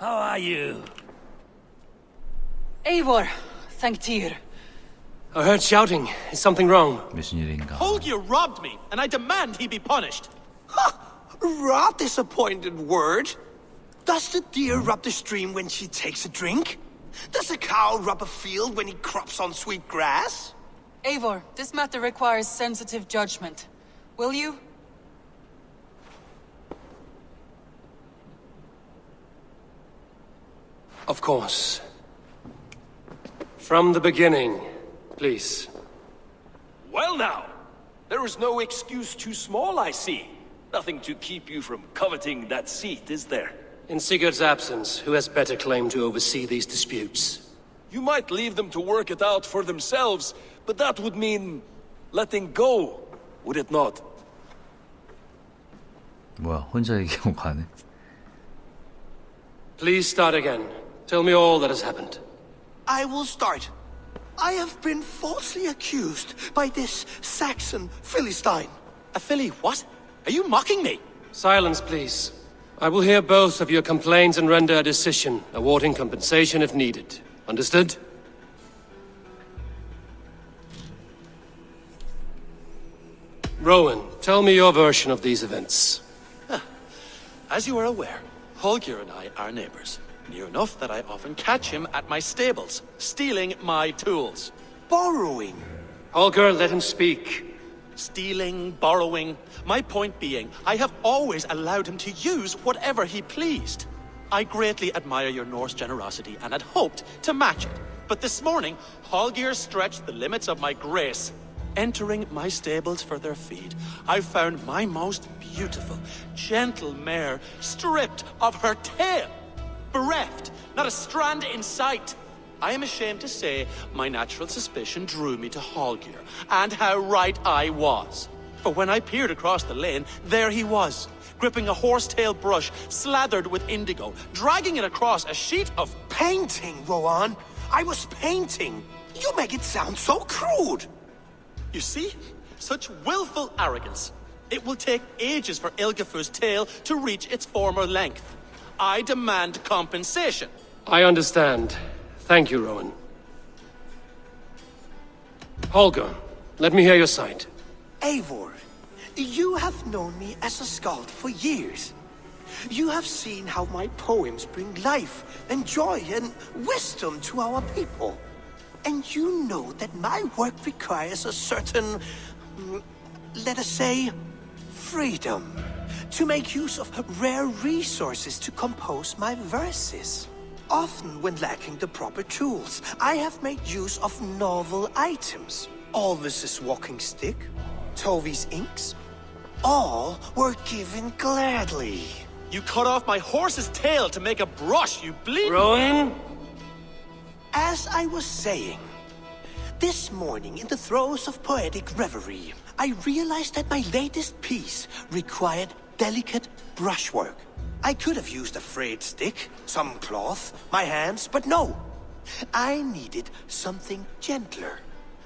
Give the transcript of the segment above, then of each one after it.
How are you? Eivor, Sanctir. I heard shouting. Is something wrong? 무슨 일인가? Holger robbed me, and I demand he be punished. Robbed is a pointed word. Does the deer rub the stream when she takes a drink? Does a cow rub a field when he crops on sweet grass? Eivor, this matter requires sensitive judgment. Will you? Of course. From the beginning, please. Well now, there is no excuse too small, I see. Nothing to keep you from coveting that seat, is there? In Sigurd's absence, who has better claim to oversee these disputes? You might leave them to work it out for themselves, but that would mean letting go, would it not? 뭐야, 혼자 얘기하고 가네. Please start again. Tell me all that has happened. I will start. I have been falsely accused by this Saxon Philistine. A filly what? Are you mocking me? Silence, please. I will hear both of your complaints and render a decision, awarding compensation if needed. Understood? Rowan, tell me your version of these events. As you are aware, Holger and I are neighbors. Near enough that I often catch him at my stables, stealing my tools. Borrowing. Holger, let him speak. Stealing, borrowing. My point being, I have always allowed him to use whatever he pleased. I greatly admire your Norse generosity and had hoped to match it. But this morning, Holger stretched the limits of my grace. Entering my stables for their feed, I found my most beautiful, gentle mare stripped of her tail. Bereft, not a strand in sight. I am ashamed to say my natural suspicion drew me to Holger, and how right I was. For when I peered across the lane, there he was, gripping a horsetail brush slathered with indigo, dragging it across a sheet of... Painting, Rowan. I was painting. You make it sound so crude. You see? Such willful arrogance. It will take ages for Ilgafur's tail to reach its former length. I demand compensation. I understand. Thank you, Rowan. Holger, let me hear your side. Eivor, you have known me as a skald for years. You have seen how my poems bring life and joy and wisdom to our people. And you know that my work requires a certain, let us say, freedom to make use of rare resources to compose my verses. Often when lacking the proper tools, I have made use of novel items. Alvis's walking stick, Tovi's inks, all were given gladly. You cut off my horse's tail to make a brush, you bleed... Rowan? As I was saying, this morning in the throes of poetic reverie, I realized that my latest piece required delicate brushwork. I could have used a frayed stick, some cloth, my hands, but no. I needed something gentler,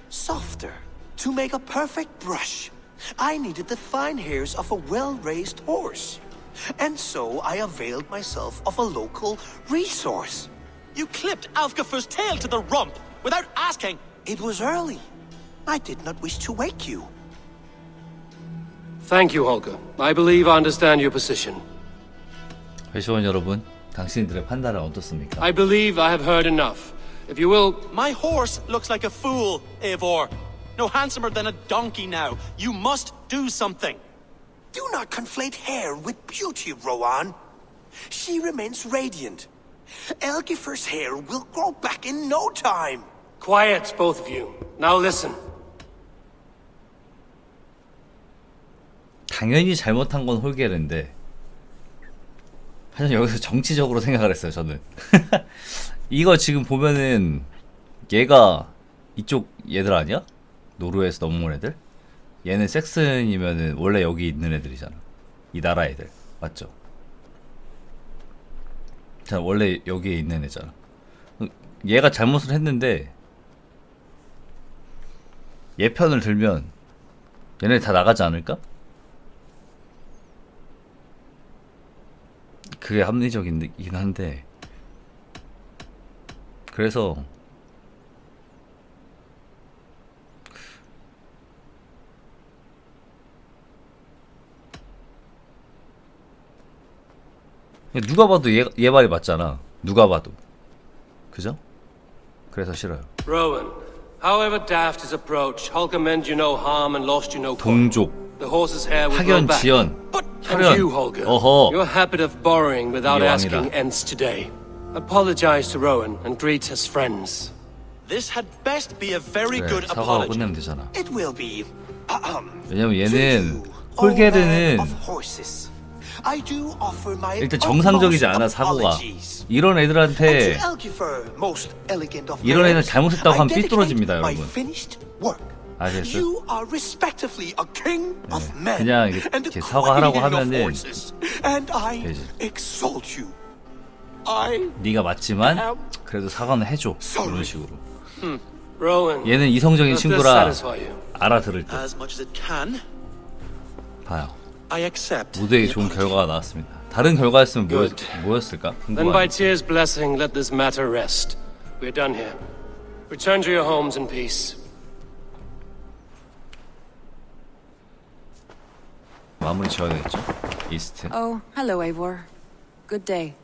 softer. To make a perfect brush, I needed the fine hairs of a well-raised horse. And so I availed myself of a local resource. You clipped Alfgafur's tail to the rump without asking. It was early. I did not wish to wake you. Thank you, Holger. I believe I understand your position. 회시원 여러분, 당신들의 판단은 어떻습니까? I believe I have heard enough. If you will... My horse looks like a fool, Eivor. No handsomer than a donkey now. You must do something. Do not conflate hair with beauty, Rowan. She remains radiant. Elgifur's hair will grow back in no time. Quiet, both of you. Now listen. 당연히 잘못한 건 홀게르인데 사실 여기서 정치적으로 생각을 했어요, 저는. 이거 지금 보면은 얘가 이쪽 얘들 아니야? 노르웨이에서 넘어온 애들? 얘는 섹슨이면은 원래 여기 있는 애들이잖아. 이 나라 애들. 맞죠? 자, 원래 여기에 있는 애잖아. 얘가 잘못을 했는데 얘 편을 들면 얘네 다 나가지 않을까? 그게 합리적이긴 한데 그래서 누가 봐도 얘 말이 맞잖아. 누가 봐도. 그죠? 그래서 싫어요. Rowan, however daft his approach, Hulk meant you no harm and lost you no quarrel. 동족, The horse's hair will grow 학연, back. 지연, And you, 혈연. Holger, 어허. your habit of borrowing without 이왕이다. asking ends today. Apologize to Rowan and greet his friends. This had best be a very 그래, good 사과하고 apology. 끝내면 되잖아. It will be. 왜냐면 To 얘는 you, O man 홀게르는 of horses, I do offer my 일단 정상적이지 않아, utmost 사고가. apologies. 이런 애들한테 And to Elgifer, most elegant of 이런 애는 men, 잘못했다고 I 하면 dedicate 삐뚤어집니다, my 여러분. finished work. 아시겠어요? You are respectively a king of men 그냥 and a 이렇게 사과하라고 queen of 하면은 horses, and I 되지. exalt you. I 네가 맞지만 그래도 사과는 해줘. 이런 식으로. Rowan, 얘는 이성적인 does this 친구라 satisfy you? 알아들을 듯. As much as it can, 봐요. I accept. 무대에 the 좋은 apology. 결과가 나왔습니다. 다른 결과였으면 Good. 뭐였을까? Then by 궁금하네. Tyr's blessing, let this matter rest. We're done here. Return to your homes in peace. 마무리 지어야겠죠? 이스트. Oh, hello, Eivor. Good day.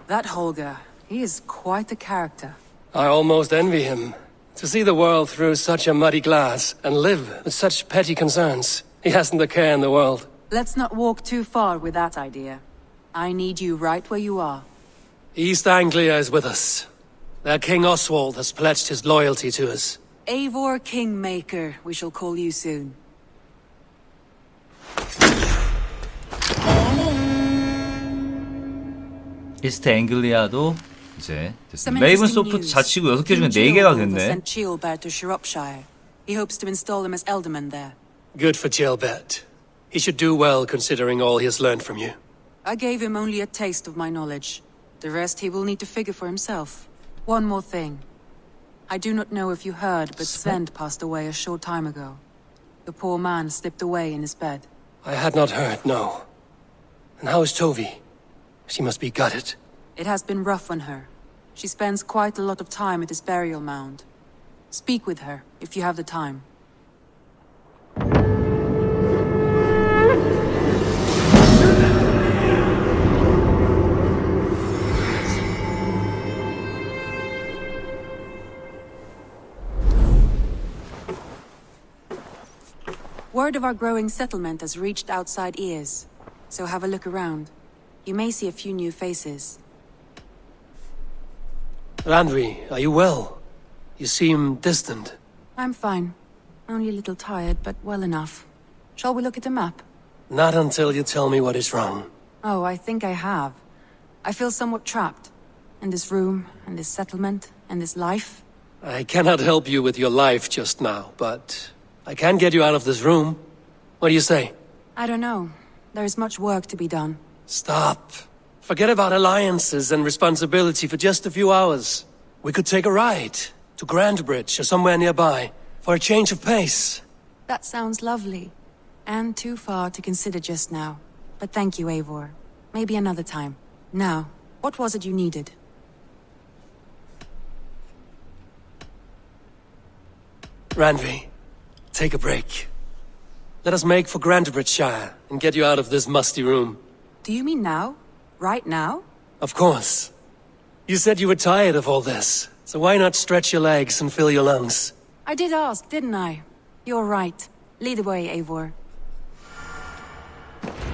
That Holger, he is quite a character. I almost envy him. To see the world through such a muddy glass and live with such petty concerns. He hasn't a care in the world. Let's not walk too far with that idea. I need you right where you are. East Anglia is with us. Their King Oswald has pledged his loyalty to us. Eivor Kingmaker, we shall call you soon. 이스트 앵글리아도 이제 Some 됐습니다. 레이븐 interesting 소프트 news. 자치구 6개 중에 King 4개가 Gilbert 됐네. sent Chilbert to Shropshire. He hopes to install him as alderman there. Good for Gilbert. He should do well considering all he has learned from you. I gave him only a taste of my knowledge. The rest he will need to figure for himself. One more thing. I do not know if you heard, but Sven passed away a short time ago. The poor man slipped away in his bed. I had not heard, no. And how is Tovi? She must be gutted. It has been rough on her. She spends quite a lot of time at his burial mound. Speak with her, if you have the time. Word of our growing settlement has reached outside ears, so have a look around. You may see a few new faces. Randvi, are you well? You seem distant. I'm fine. Only a little tired, but well enough. Shall we look at the map? Not until you tell me what is wrong. Oh, I think I have. I feel somewhat trapped. In this room, and this settlement, and this life. I cannot help you with your life just now, but I can get you out of this room. What do you say? I don't know. There is much work to be done. Stop. Forget about alliances and responsibility for just a few hours. We could take a ride to Grandbridge or somewhere nearby for a change of pace. That sounds lovely. And too far to consider just now. But thank you, Eivor. Maybe another time. Now, what was it you needed? Randvi, take a break. Let us make for Grandbridgeshire and get you out of this musty room. Do you mean now? Right now? Of course. You said you were tired of all this, so why not stretch your legs and fill your lungs? I did ask, didn't I? You're right. Lead the way, Eivor.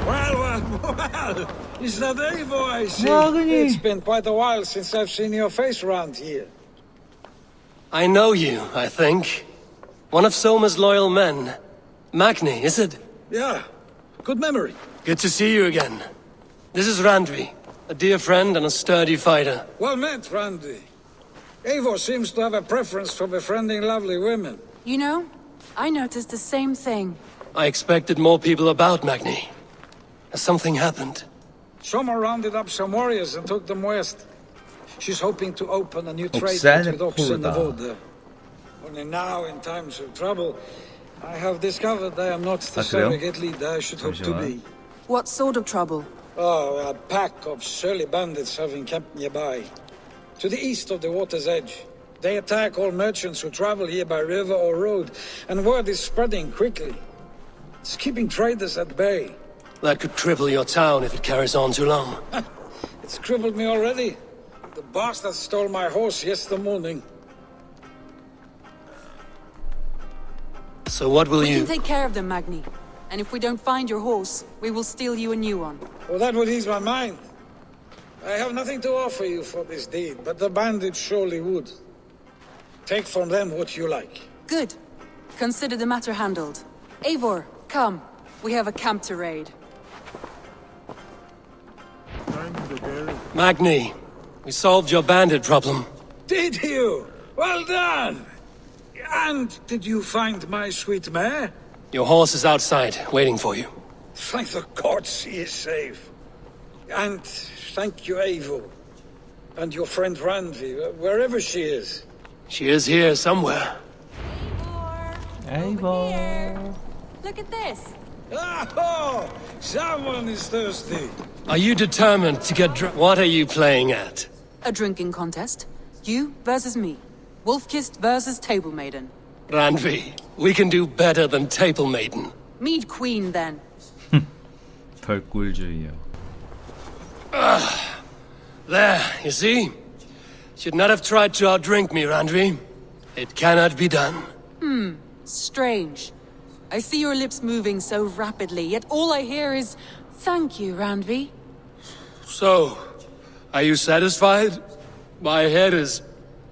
Well, is that Eivor I see? It's been quite a while since I've seen your face around here. I know you, I think. One of Soma's loyal men. Magni, is it? Yeah, good memory. Good to see you again. This is Randvi, a dear friend and a sturdy fighter. Well met, Randy. Eivor seems to have a preference for befriending lovely women. You know, I noticed the same thing. I expected more people about Magni. Has something happened? Soma rounded up some warriors and took them west. She's hoping to open a new trade route with oxen of order. Only now, in times of trouble, I have discovered I am not the surrogate leader I should hope to be. What sort of trouble? Oh, a pack of surly bandits have encamped nearby. to the east of the water's edge. They attack all merchants who travel here by river or road, and word is spreading quickly. It's keeping traders at bay. That could cripple your town if it carries on too long. It's crippled me already. The bastard stole my horse yesterday morning. So what will We you... can take care of them, Magni. And if we don't find your horse, we will steal you a new one. Well, that would ease my mind. I have nothing to offer you for this deed, but the bandits surely would. Take from them what you like. Good. Consider the matter handled. Eivor, come. We have a camp to raid. Magni, we solved your bandit problem. Did you? Well done! And did you find my sweet mare? Your horse is outside, waiting for you. Thank the gods he is safe. And thank you, Eivor. And your friend Randvi, wherever she is. She is here somewhere. 에이버. Look at this. Oh, someone is thirsty. Are you determined to get drunk? What are you playing at? A drinking contest. You versus me. Wolf-kissed versus Table Maiden. Randvi, we can do better than Table Maiden. Mead Queen, then. 별꿀주의요. There, you see? Should not have tried to outdrink me, Randvi. It cannot be done. Strange. I see your lips moving so rapidly, yet all I hear is, thank you, Randvi. So, are you satisfied? My head is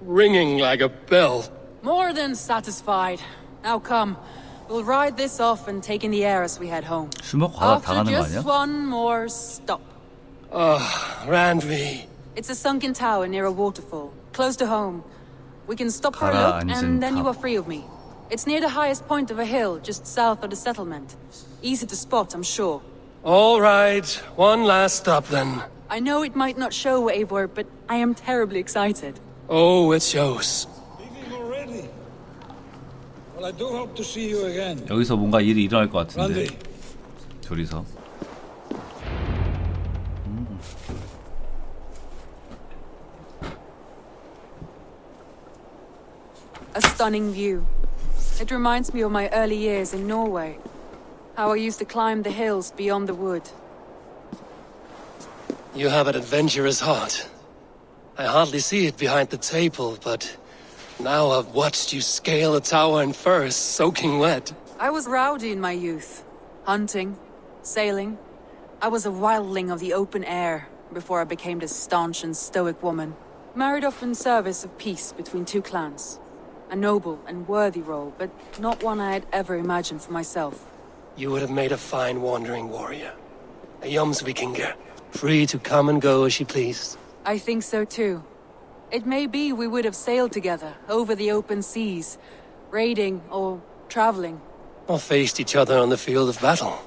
ringing like a bell. More than satisfied. Now come. We'll ride this off and take in the air as we head home. 술 먹고 가다 After 당하는 거 just 아니야? one more stop. Randvi. It's a sunken tower near a waterfall, close to home. We can stop for a look, 가라앉은 and then you 탑. are free of me. It's near the highest point of a hill, just south of the settlement. Easy to spot, I'm sure. All right, one last stop then. I know it might not show, Eivor, but I am terribly excited. Oh, it shows. Leaving already? Well, I do hope to see you again. 여기서 뭔가 일이 일어날 것 같은데. Randy. 둘이서. A stunning view. It reminds me of my early years in Norway. How I used to climb the hills beyond the wood. You have an adventurous heart. I hardly see it behind the table, but now I've watched you scale a tower in furs, soaking wet. I was rowdy in my youth. Hunting, sailing. I was a wildling of the open air before I became this staunch and stoic woman. Married off in service of peace between two clans. A noble and worthy role, but not one I had ever imagined for myself. You would have made a fine wandering warrior. A Jomsvikinger, free to come and go as she pleased. I think so too. It may be we would have sailed together over the open seas, raiding or traveling. Or faced each other on the field of battle.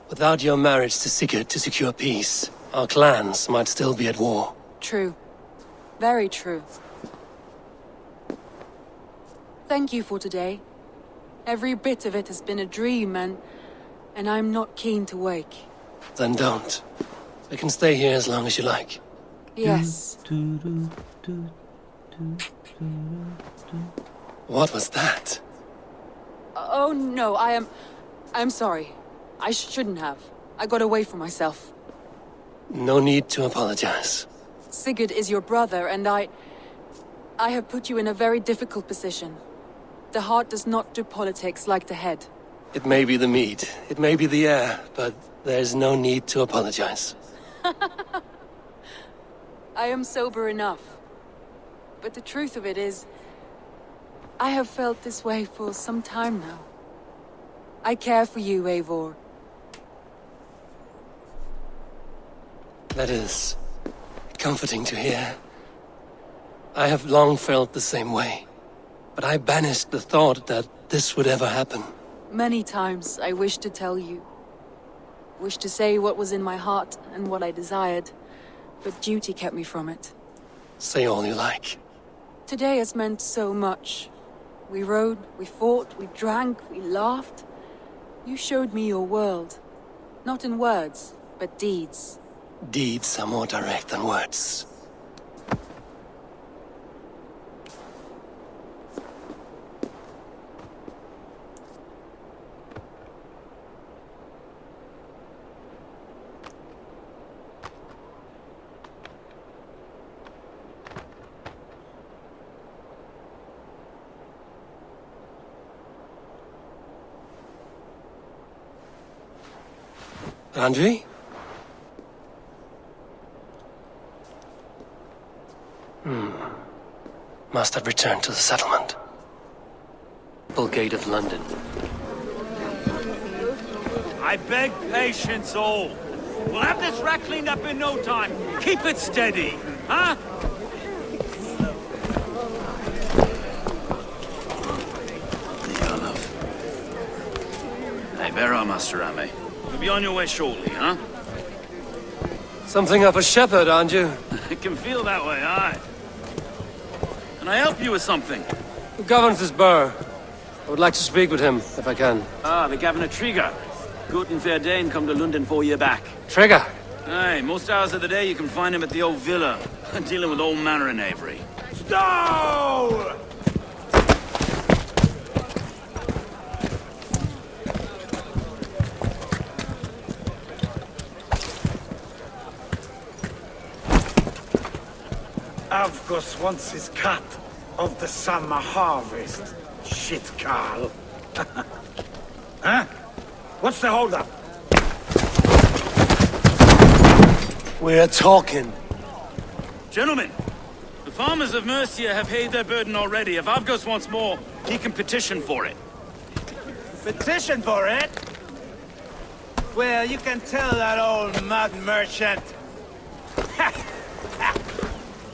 Without your marriage to Sigurd to secure peace, our clans might still be at war. True. Very true. Thank you for today. Every bit of it has been a dream, and I'm not keen to wake. Then don't. We can stay here as long as you like. Yes. What was that? Oh no, I'm sorry. I shouldn't have. I got away from myself. No need to apologize. Sigurd is your brother, and I have put you in a very difficult position. The heart does not do politics like the head. It may be the meat, it may be the air, but there's no need to apologize. I am sober enough. But the truth of it is, I have felt this way for some time now. I care for you, Eivor. That is comforting to hear. I have long felt the same way, but I banished the thought that this would ever happen. Many times I wished to tell you. Wished to say what was in my heart and what I desired, but duty kept me from it. Say all you like. Today has meant so much. We rode, we fought, we drank, we laughed. You showed me your world. Not in words, but deeds. Deeds are more direct than words. Andre? Must have returned to the settlement. Gate of London. I beg patience, all. We'll have this rat cleaned up in no time. Keep it steady, huh? Hey, where are Master Ame? You'll be on your way shortly, huh? Something of a shepherd, aren't you? It can feel that way, aye. Can I help you with something? Who governs this burr? I would like to speak with him, if I can. Ah, the Governor Trigger. Good and fair Dane come to London 4 year back. Trigger! Aye, most hours of the day you can find him at the old villa, dealing with all manner of knavery. Stow! Avgos wants his cut of the summer harvest. Shit, Carl. Huh? What's the holdup? We're talking. Gentlemen, the farmers of Mercia have paid their burden already. If Avgos wants more, he can petition for it. Petition for it? Well, you can tell that old mud merchant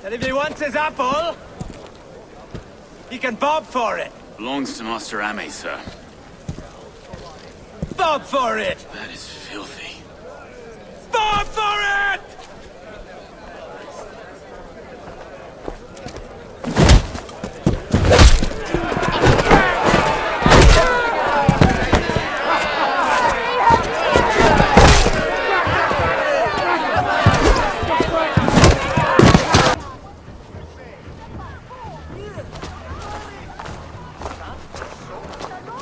that if he wants his apple, he can bob for it. Belongs to Master Ame, sir. Bob for it! That is filthy. Bob for it!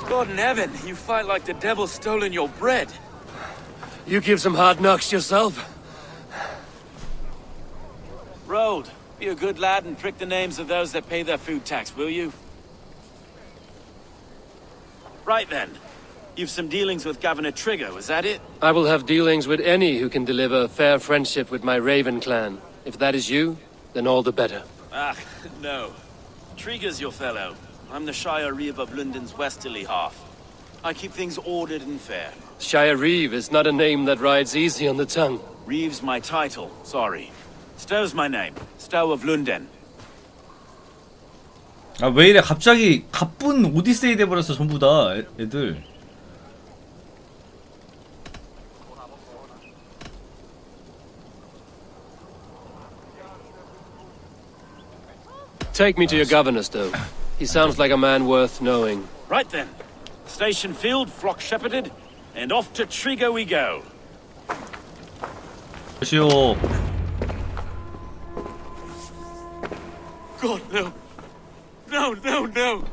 God in heaven, you fight like the devil stolen your bread. You give some hard knocks yourself. Road, be a good lad and prick the names of those that pay their food tax, will you? Right then. You've some dealings with Governor Trigger, was that it? I will have dealings with any who can deliver fair friendship with my Raven clan. If that is you, then all the better. Ah, no. Trigger's your fellow. I'm the Shire Reeve of London's westerly half. I keep things ordered and fair. Shire Reeve is not a name that rides easy on the tongue. Reeve's my title, sorry. Stow's my name. Stow of London. 아, 왜 이래 갑자기 가쁜 오디세이 돼버렸어 전부 다 애들. Take me to your governor, Stowe. He sounds like a man worth knowing. Right then. Station filled, flock shepherded, and off to Trigger we go. 시오. God, no. No, no, no.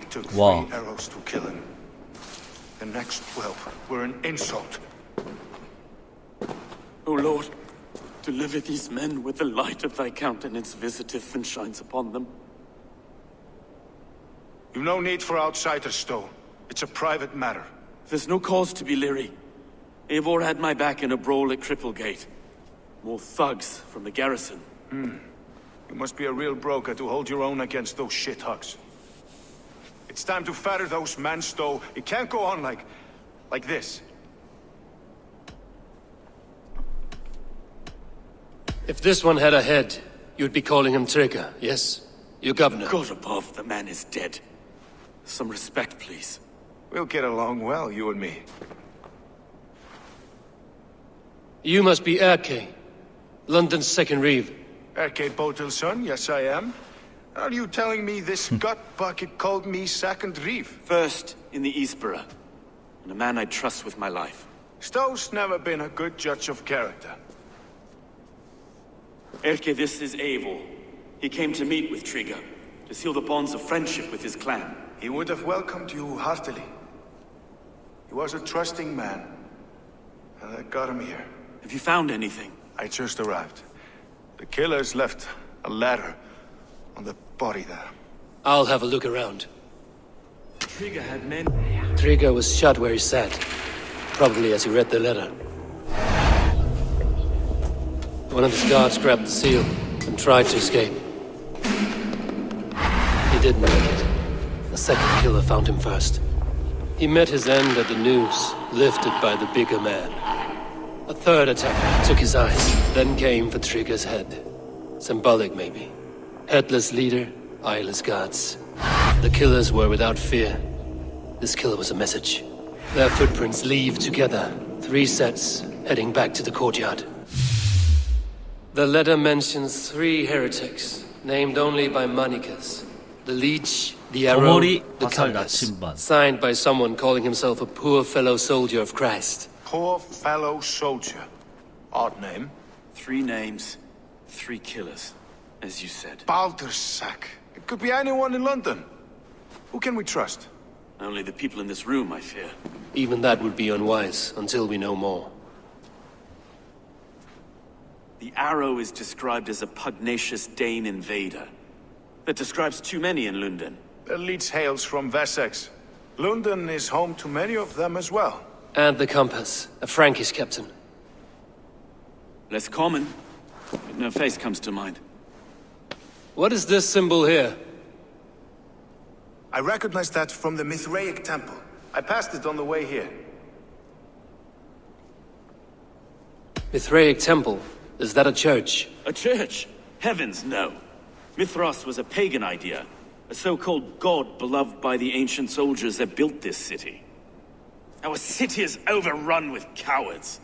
It took Wow. 3 arrows to kill him. The next 12 were an insult. O Lord, deliver these men with the light of thy countenance visiteth and shines upon them. You've no need for outsiders, Stowe. It's a private matter. There's no cause to be leery. Eivor had my back in a brawl at Cripplegate. More thugs from the garrison. You must be a real broker to hold your own against those shithugs. It's time to fetter those men, Stowe. It can't go on like this. If this one had a head, you'd be calling him Trigger, yes? Your governor. God above, the man is dead. Some respect, please. We'll get along well, you and me. You must be Erke, London's second reeve. Erke Botel's son, yes I am. Are you telling me this gut bucket called me second reeve? First in the Eastborough, and a man I trust with my life. Stowe's never been a good judge of character. Erke, this is Eivor. He came to meet with Trigger, to seal the bonds of friendship with his clan. He would have welcomed you heartily. He was a trusting man, and I got him here. Have you found anything? I just arrived. The killers left a ladder on the body there. I'll have a look around. Trigger had men. Trigger was shot where he sat. probably as he read the letter. One of his guards grabbed the seal and tried to escape. He didn't make it. A second killer found him first. He met his end at the noose, lifted by the bigger man. A third attacker took his eyes, then came for Trigger's head. Symbolic, maybe. Headless leader, eyeless guards. The killers were without fear. This killer was a message. Their footprints leave together, 3 sets, heading back to the courtyard. The letter mentions 3 heretics, named only by Manicus. The Leech, the Arrow, 거머리 the 화살 Compass. 나침반. Signed by someone calling himself a poor fellow soldier of Christ. Poor fellow soldier. Odd name. 3 names, 3 killers, as you said. Baldersack. It could be anyone in London. Who can we trust? Only the people in this room, I fear. Even that would be unwise until we know more. The Arrow is described as a pugnacious Dane invader. That describes too many in London. The Leech hails from Wessex. London is home to many of them as well. And the Compass, a Frankish captain. Less common, but no face comes to mind. What is this symbol here? I recognize that from the Mithraic temple. I passed it on the way here. Mithraic temple? Is that a church? A church? Heavens, no. Mithras was a pagan idea. A so-called god beloved by the ancient soldiers that built this city. Our city is overrun with cowards.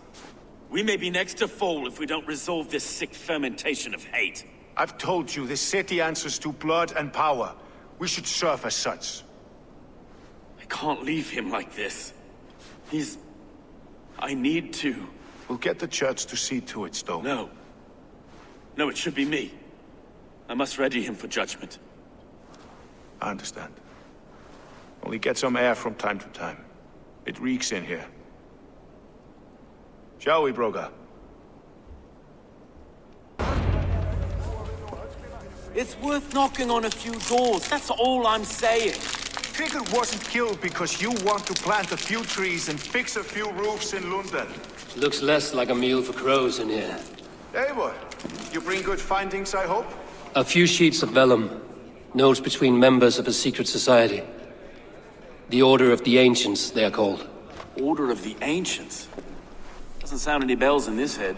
We may be next to fall if we don't resolve this sick fermentation of hate. I've told you, this city answers to blood and power. We should serve as such. I can't leave him like this. I need to. We'll get the church to see to it, Stowe. No. No, it should be me. I must ready him for judgment. I understand. Only get some air from time to time. It reeks in here. Shall we, Broga? It's worth knocking on a few doors, that's all I'm saying. Trigger wasn't killed because you want to plant a few trees and fix a few roofs in London. Looks less like a meal for crows in here. Eivor, you bring good findings, I hope? A few sheets of vellum. Notes between members of a secret society. The Order of the Ancients, they are called. Order of the Ancients? Doesn't sound any bells in this head.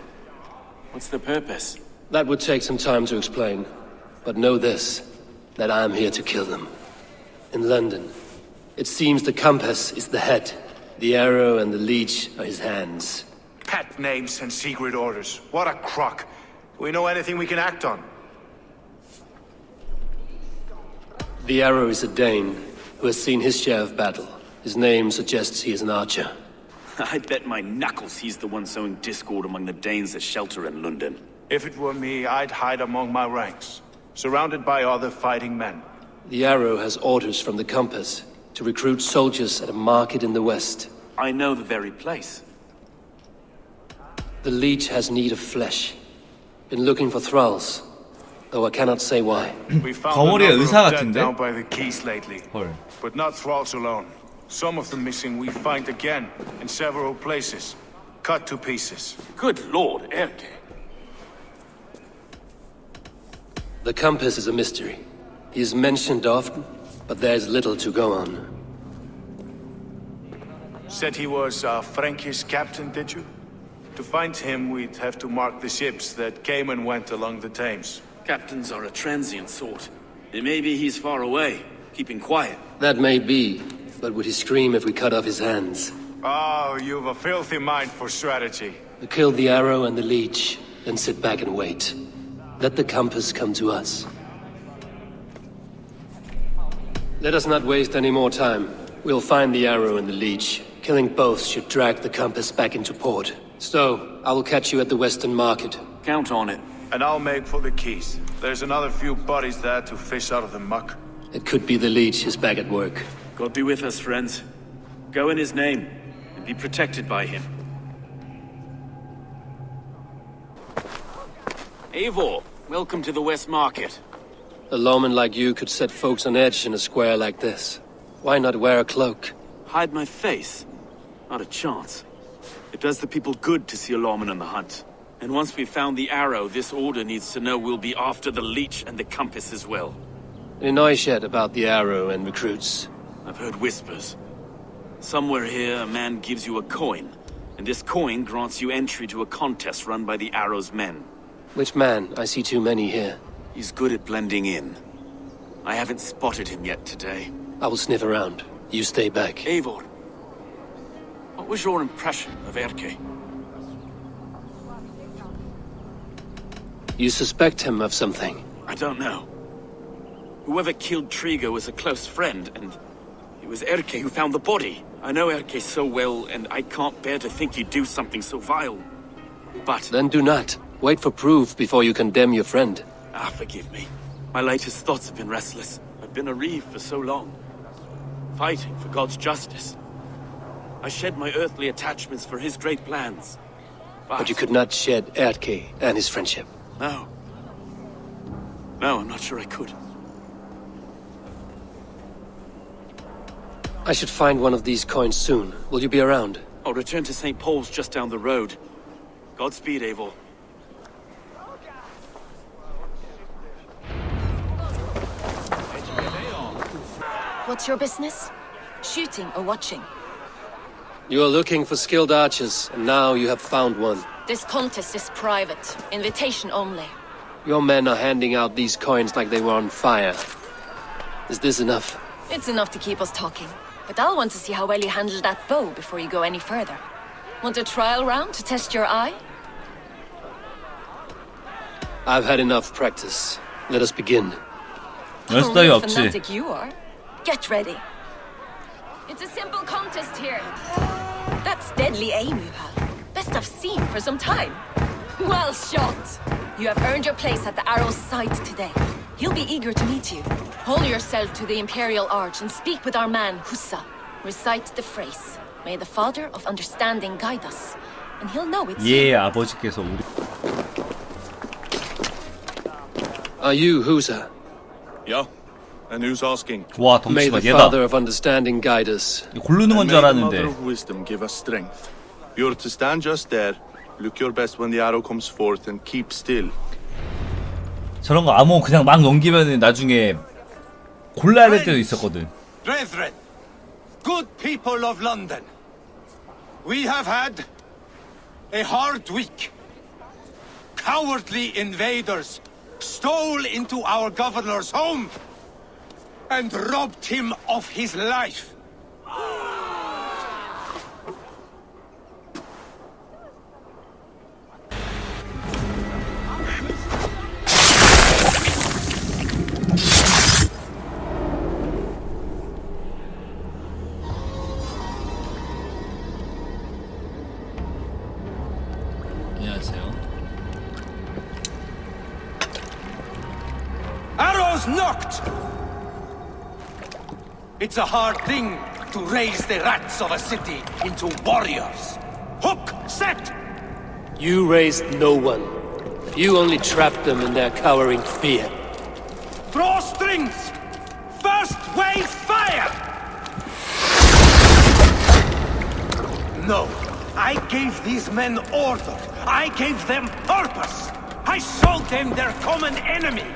What's the purpose? That would take some time to explain. But know this, that I'm here to kill them. In London, it seems the Compass is the head. The Arrow and the Leech are his hands. Pet names and secret orders. What a crock. Do we know anything we can act on? The Arrow is a Dane who has seen his share of battle. His name suggests he is an archer. I bet my knuckles he's the one sowing discord among the Danes that shelter in London. If it were me, I'd hide among my ranks, surrounded by other fighting men. The Arrow has orders from the Compass to recruit soldiers at a market in the west. I know the very place. The Leech has need of flesh. Been looking for thralls, though I cannot say why. We found 거머리가 a number 의사 of dead 같은데? down by the quays lately. 헐. But not thralls alone. Some of the missing we find again in several places, cut to pieces. Good Lord, Erke. The Compass is a mystery. He is mentioned often, but there is little to go on. Said he was a Frankish captain, did you? To find him, we'd have to mark the ships that came and went along the Thames. Captains are a transient sort. It may be he's far away, keeping quiet. That may be, but would he scream if we cut off his hands? Oh, you've a filthy mind for strategy. We kill the Arrow and the Leech, then sit back and wait. Let the Compass come to us. Let us not waste any more time. We'll find the Arrow and the Leech. Killing both should drag the Compass back into port. Stowe, I will catch you at the Western Market. Count on it. And I'll make for the quays. There's another few bodies there to fish out of the muck. It could be the Leech is back at work. God be with us, friends. Go in his name, and be protected by him. Eivor, welcome to the West Market. A lawman like you could set folks on edge in a square like this. Why not wear a cloak? Hide my face? Not a chance. It does the people good to see a lawman on the hunt. And once we've found the arrow, this order needs to know we'll be after the leech and the compass as well. Any noise yet about the arrow and recruits? I've heard whispers. Somewhere here, a man gives you a coin, and this coin grants you entry to a contest run by the arrow's men. Which man? I see too many here. He's good at blending in. I haven't spotted him yet today. I will sniff around. You stay back. Eivor, what was your impression of Erke? You suspect him of something? I don't know. Whoever killed Trigo was a close friend, and it was Erke who found the body. I know Erke so well, and I can't bear to think he'd do something so vile. But... Then do not. Wait for proof before you condemn your friend. Ah, forgive me. My latest thoughts have been restless. I've been a reeve for so long, fighting for God's justice. I shed my earthly attachments for his great plans. But you could not shed Erke and his friendship. No. No, I'm not sure I could. I should find one of these coins soon. Will you be around? I'll return to St. Paul's just down the road. Godspeed, Eivor. What's your business? Shooting or watching? You are looking for skilled archers, and now you have found one. This contest is private. Invitation only. Your men are handing out these coins like they were on fire. Is this enough? It's enough to keep us talking. But I'll want to see how well you handle that bow before you go any further. Want a trial round to test your eye? I've had enough practice. Let us begin. 연습 따위 없지. Fanatic you are. Get ready. It's a simple contest here. That's deadly aim you have. Best I've seen for some time. Well shot. You have earned your place at the arrow's side today. He'll be eager to meet you. Hold yourself to the Imperial Arch and speak with our man, Hussa. Recite the phrase. May the Father of Understanding guide us. And he'll know it's 예, 아버지께서 우리. Are you Husa? Yeah? And who's asking? 와, May 덩치가 the 얘다. Father of Understanding guide us. 고르는 건 줄 May the Mother 알았는데. of Wisdom give us strength. You're to stand just there, look your best when the arrow comes forth, and keep still. 저런 거 암호 그냥 막 넘기면은 나중에 골라야 될 때도 있었거든. Brethren, good people of London, we have had a hard week. Cowardly invaders stole into our governor's home and robbed him of his life. 안녕하세요. Arrows knocked! It's a hard thing to raise the rats of a city into warriors. Hook, set! You raised no one. You only trapped them in their cowering fear. Draw strings! First wave fire! No, I gave these men order. I gave them purpose. I showed them their common enemy.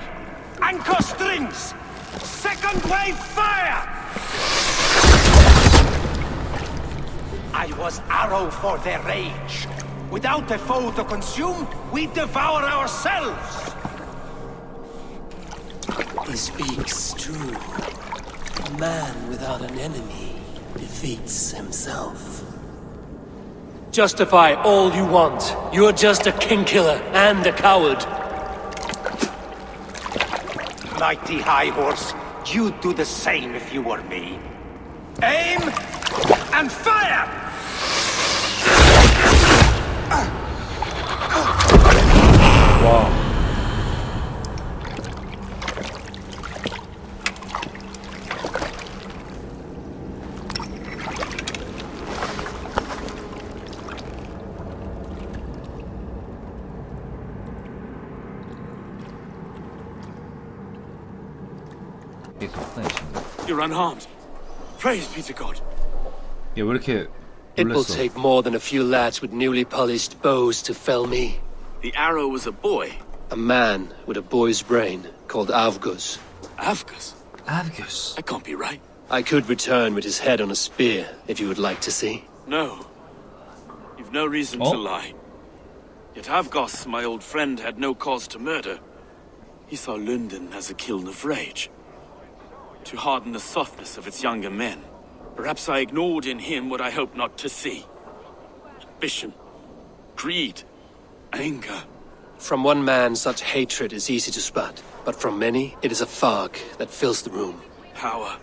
Anchor strings! Second wave fire! I was arrow for their rage. Without a foe to consume, we devour ourselves. He speaks true. A man without an enemy defeats himself. Justify all you want. You are just a king-killer and a coward. Mighty High Horse, you'd do the same if you were me. Aim and fire! 와. You're unharmed. Praise be to God. 얘 왜 이렇게 It will 놀랬어. take more than a few lads with newly polished bows to fell me. The arrow was a boy. A man with a boy's brain called Avgus. Avgus? Avgus. That can't be right. I could return with his head on a spear if you would like to see. No. You've no reason Oh? to lie. Yet Avgos, my old friend, had no cause to murder. He saw London as a kiln of rage. To harden the softness of its younger men. Perhaps I ignored in him what I hoped not to see. Ambition. Greed. Anger. From one man, such hatred is easy to spot, but from many, it is a fog that fills the room. Power.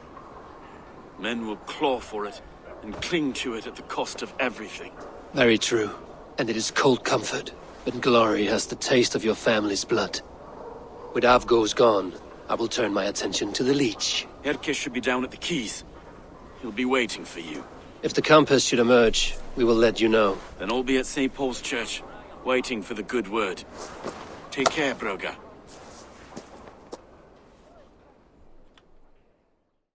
Men will claw for it and cling to it at the cost of everything. Very true. And it is cold comfort when glory has the taste of your family's blood. With Avgos gone, I will turn my attention to the Leech. Erke should be down at the quays. He'll be waiting for you. If the Compass should emerge, we will let you know. Then I'll be at St. Paul's Church, waiting for the good word. Take care, Broga.